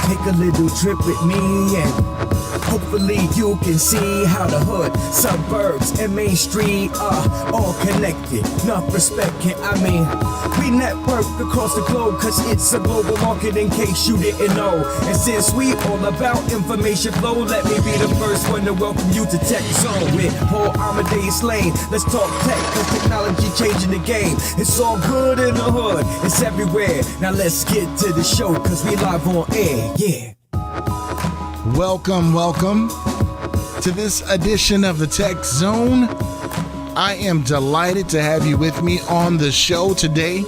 Take a little trip with me and hopefully you can see how the hood, suburbs, and Main Street are all connected. Enough respect, I mean, we network across the globe cause it's a global market in case you didn't know. And since we all about information flow, let me be the first one to welcome you to Tech Zone with Paul Amadeus Lane. Let's talk tech cause technology changing the game. It's all good in the hood, it's everywhere. Now let's get to the show cause we live on air, yeah. Welcome to this edition of the Tech Zone. I am delighted to have you with me on the show today.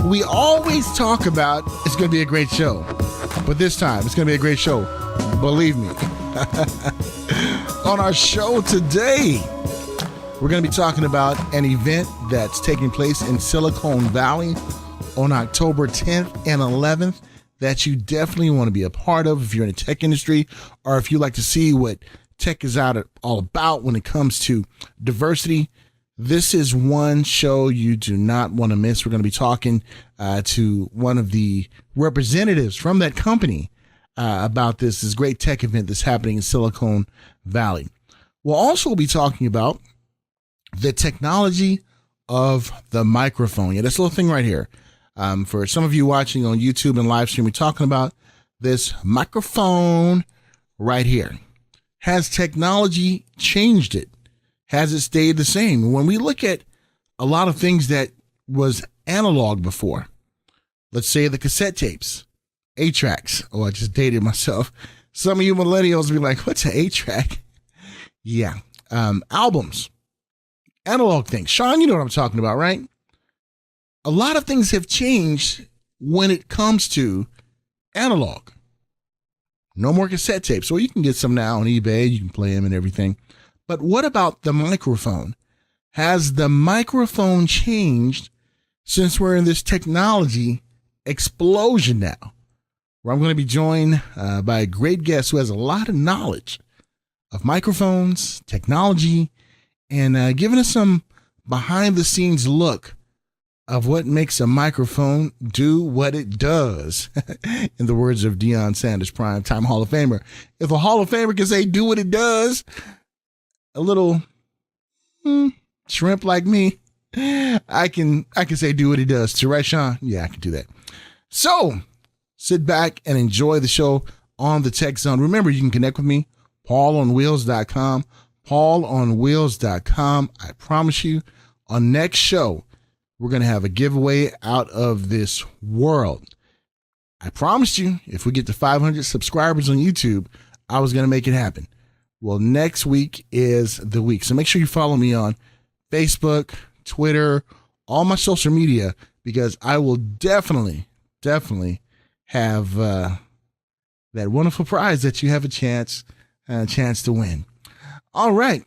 We always talk about it's going to be a great show, but this time it's going to be a great show. Believe me. On our show today, we're going to be talking about an event that's taking place in Silicon Valley on October 10th and 11th that you definitely want to be a part of if you're in the tech industry or if you like to see what tech is all about when it comes to diversity. This is one show you do not want to miss. We're going to be talking to one of the representatives from that company about this great tech event that's happening in Silicon Valley. We'll also be talking about the technology of the microphone. Yeah, this little thing right here. For some of you watching on YouTube and live stream, we're talking about this microphone right here. Has technology changed it? Has it stayed the same? When we look at a lot of things that was analog before, let's say the cassette tapes, 8-tracks. Oh, I just dated myself. Some of you millennials will be like, what's an 8-track? Yeah. Albums, analog things. Sean, you know what I'm talking about, right? A lot of things have changed when it comes to analog. No more cassette tapes. So you can get some now on eBay. You can play them and everything. But what about the microphone? Has the microphone changed since we're in this technology explosion now? Where I'm going to be joined by a great guest who has a lot of knowledge of microphones, technology, and giving us some behind the scenes look of what makes a microphone do what it does. In the words of Deion Sanders, primetime Hall of Famer. If a Hall of Famer can say do what it does, a little shrimp like me, I can say do what it does too, right, Sean? Yeah, I can do that. So sit back and enjoy the show on the Tech Zone. Remember, you can connect with me, paulonwheels.com, paulonwheels.com. I promise you, on next show, we're going to have a giveaway out of this world. I promised you, if we get to 500 subscribers on YouTube, I was going to make it happen. Well, next week is the week. So make sure you follow me on Facebook, Twitter, all my social media, because I will definitely have that wonderful prize that you have a chance to win. All right.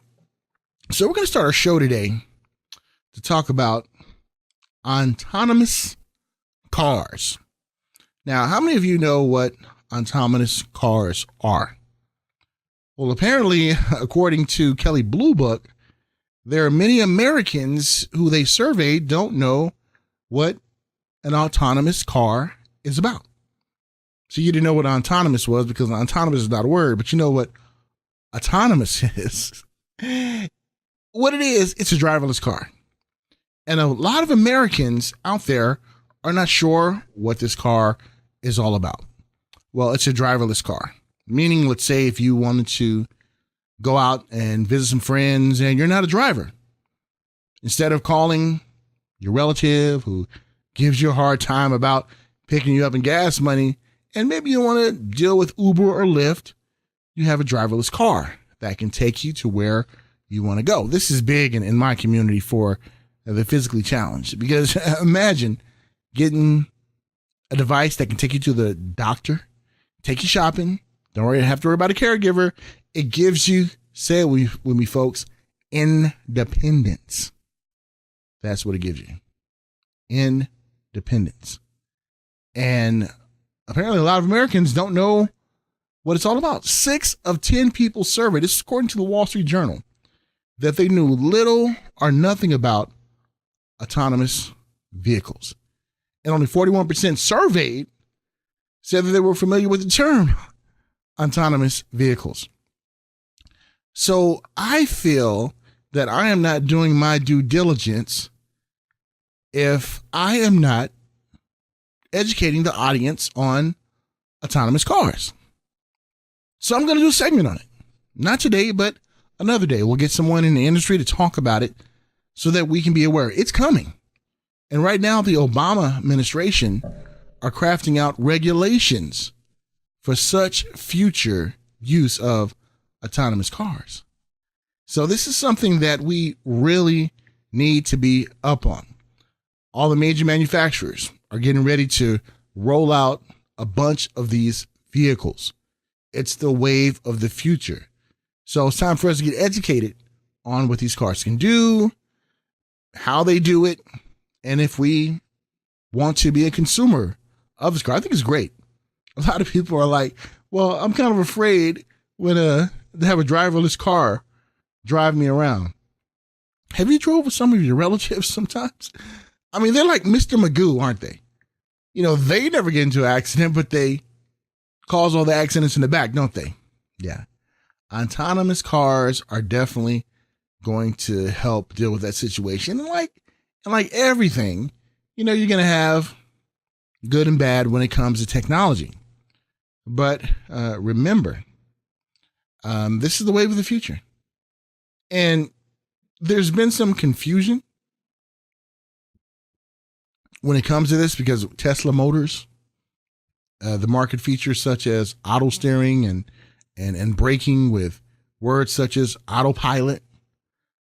So we're going to start our show today to talk about autonomous cars. Now, how many of you know what autonomous cars are? Well, apparently, according to Kelley Blue Book, there are many Americans who they surveyed don't know what an autonomous car is about. So you didn't know what autonomous was because autonomous is not a word, but you know what autonomous is. What it is, it's a driverless car. And a lot of Americans out there are not sure what this car is all about. Well, it's a driverless car, meaning, let's say if you wanted to go out and visit some friends and you're not a driver, instead of calling your relative who gives you a hard time about picking you up in gas money, and maybe you want to deal with Uber or Lyft, you have a driverless car that can take you to where you want to go. This is big in my community for the physically challenged, because imagine getting a device that can take you to the doctor, take you shopping, don't have to worry about a caregiver. It gives you, say it with me folks, independence. That's what it gives you. Independence. And apparently a lot of Americans don't know what it's all about. 6 of 10 people surveyed, this is according to the Wall Street Journal, that they knew little or nothing about autonomous vehicles. And only 41% surveyed said that they were familiar with the term autonomous vehicles. So I feel that I am not doing my due diligence if I am not educating the audience on autonomous cars. So I'm going to do a segment on it. Not today, but another day. We'll get someone in the industry to talk about it so that we can be aware. It's coming. And right now, the Obama administration are crafting out regulations for such future use of autonomous cars. So this is something that we really need to be up on. All the major manufacturers are getting ready to roll out a bunch of these vehicles. It's the wave of the future. So it's time for us to get educated on what these cars can do, how they do it, and if we want to be a consumer of this car. I think it's great. A lot of people are like, well, I'm kind of afraid when they have a driverless car drive me around. Have you drove with some of your relatives sometimes? I mean, they're like Mr. Magoo, aren't they? You know, they never get into an accident, but they cause all the accidents in the back, don't they? Yeah. Autonomous cars are definitely going to help deal with that situation. And like everything, you know, you're going to have good and bad when it comes to technology. But remember, this is the wave of the future. And there's been some confusion when it comes to this because Tesla Motors, the market features such as auto steering and braking with words such as autopilot.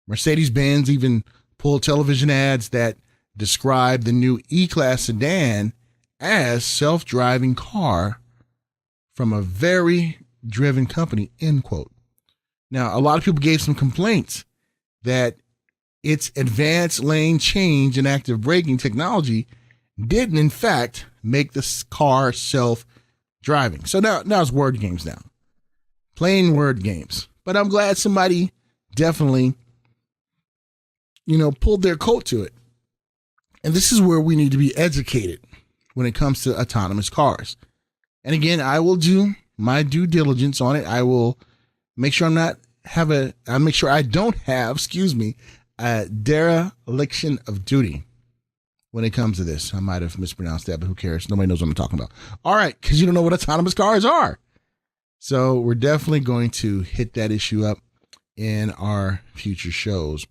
Mercedes-Benz even pulled television ads that describe the new E-Class sedan as self-driving car from a very driven company, end quote. Now, a lot of people gave some complaints that its advanced lane change and active braking technology didn't, in fact, make the car self-driving. So now it's word games now. Plain word games. But I'm glad somebody definitely, pulled their coat to it. And this is where we need to be educated when it comes to autonomous cars. And again, I will do my due diligence on it. I will make sure I don't have, a dereliction of duty when it comes to this. I might have mispronounced that, but who cares? Nobody knows what I'm talking about. All right, because you don't know what autonomous cars are. So we're definitely going to hit that issue up in our future shows.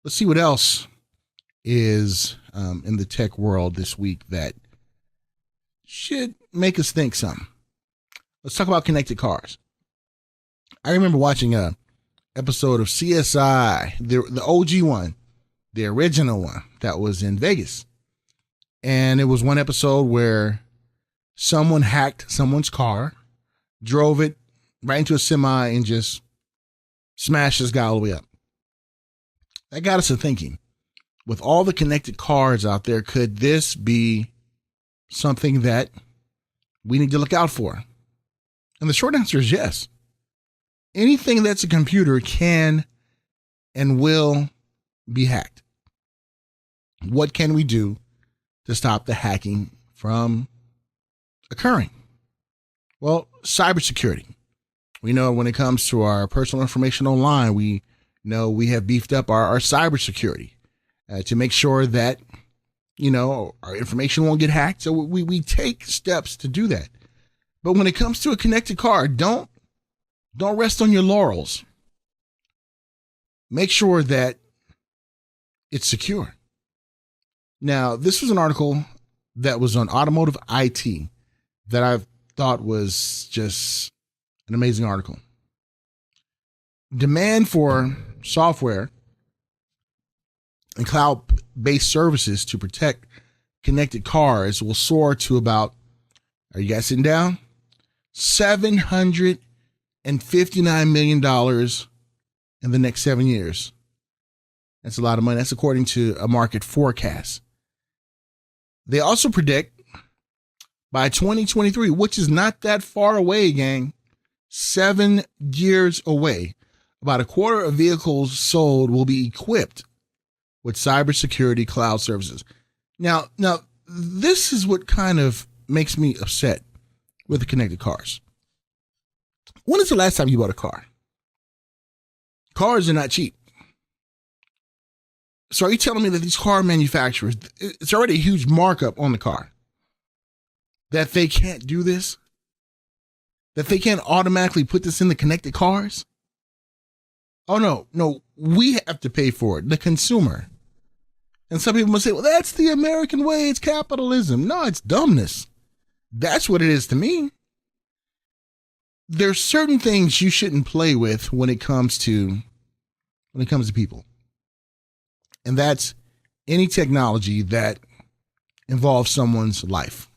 Let's see what else is in the tech world this week that should make us think something. Let's talk about connected cars. I remember watching a episode of CSI, the OG one, the original one that was in Vegas. And it was one episode where someone hacked someone's car, drove it right into a semi and just smashed this guy all the way up. That got us to thinking, with all the connected cars out there, could this be something that we need to look out for? And the short answer is yes. Anything that's a computer can and will be hacked. What can we do to stop the hacking from occurring? Well, cybersecurity. We know when it comes to our personal information online, we know we have beefed up our cybersecurity to make sure that, our information won't get hacked. So we take steps to do that. But when it comes to a connected car, don't rest on your laurels. Make sure that it's secure. Now, this was an article that was on Automotive IT that I thought was just an amazing article. Demand for software and cloud-based services to protect connected cars will soar to about, are you guys sitting down? $759 million in the next 7 years. That's a lot of money. That's according to a market forecast. They also predict by 2023, which is not that far away, gang, 7 years away, about a quarter of vehicles sold will be equipped with cybersecurity cloud services. Now, this is what kind of makes me upset with the connected cars. When is the last time you bought a car? Cars are not cheap. So are you telling me that these car manufacturers, it's already a huge markup on the car, that they can't do this? That they can't automatically put this in the connected cars? Oh, no, we have to pay for it, the consumer. And some people must say, well, that's the American way, it's capitalism. No, it's dumbness. That's what it is to me. There's certain things you shouldn't play with when it comes to people. And that's any technology that involves someone's life.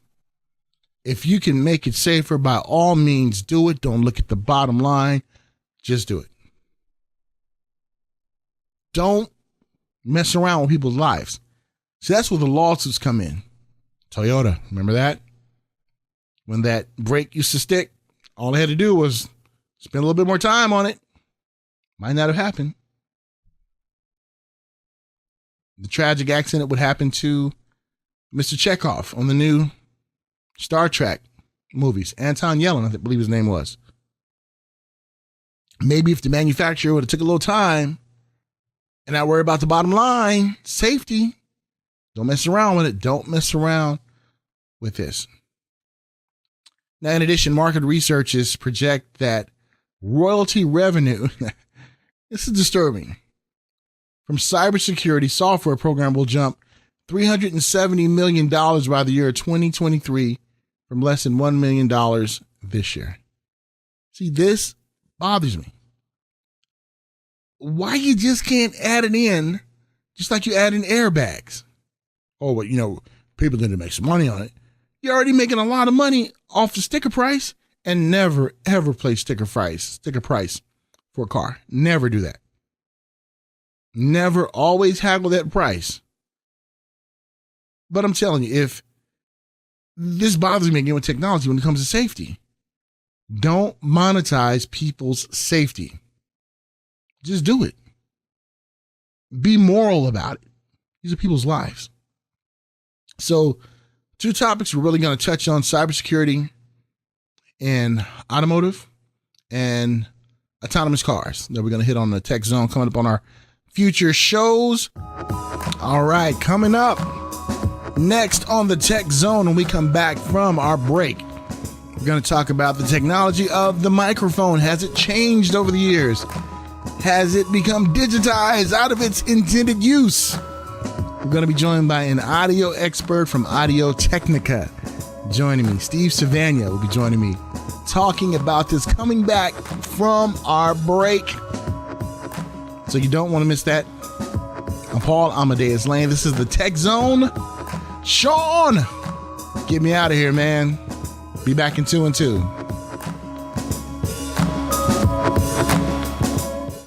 If you can make it safer, by all means, do it. Don't look at the bottom line. Just do it. Don't mess around with people's lives. See, that's where the lawsuits come in. Toyota, remember that? When that brake used to stick, all they had to do was spend a little bit more time on it. Might not have happened. The tragic accident would happen to Mr. Chekhov on the new Star Trek movies. Anton Yelchin, I believe his name was. Maybe if the manufacturer would have took a little time and not worry about the bottom line, safety, don't mess around with it. Don't mess around with this. Now, in addition, market researchers project that royalty revenue, this is disturbing, from cybersecurity software program will jump $370 million by the year 2023 from less than $1 million this year. See, this bothers me. Why you just can't add it in just like you add in airbags? Oh, well, people going to make some money on it. You're already making a lot of money off the sticker price, and never, ever play sticker price for a car. Never do that. Never, always haggle that price. But I'm telling you, if this bothers me again with technology when it comes to safety, don't monetize people's safety. Just do it. Be moral about it. These are people's lives. So, two topics we're really going to touch on: cybersecurity and automotive, and autonomous cars that we're going to hit on the Tech Zone coming up on our future shows. All right, coming up next on the Tech Zone when we come back from our break, we're going to talk about the technology of the microphone. Has it changed over the years? Has it become digitized out of its intended use? We're going to be joined by an audio expert from Audio Technica joining me. Steve Savagna will be joining me talking about this, coming back from our break. So you don't want to miss that. I'm Paul Amadeus Lane. This is the Tech Zone. Sean, get me out of here, man. Be back in 2 and 2.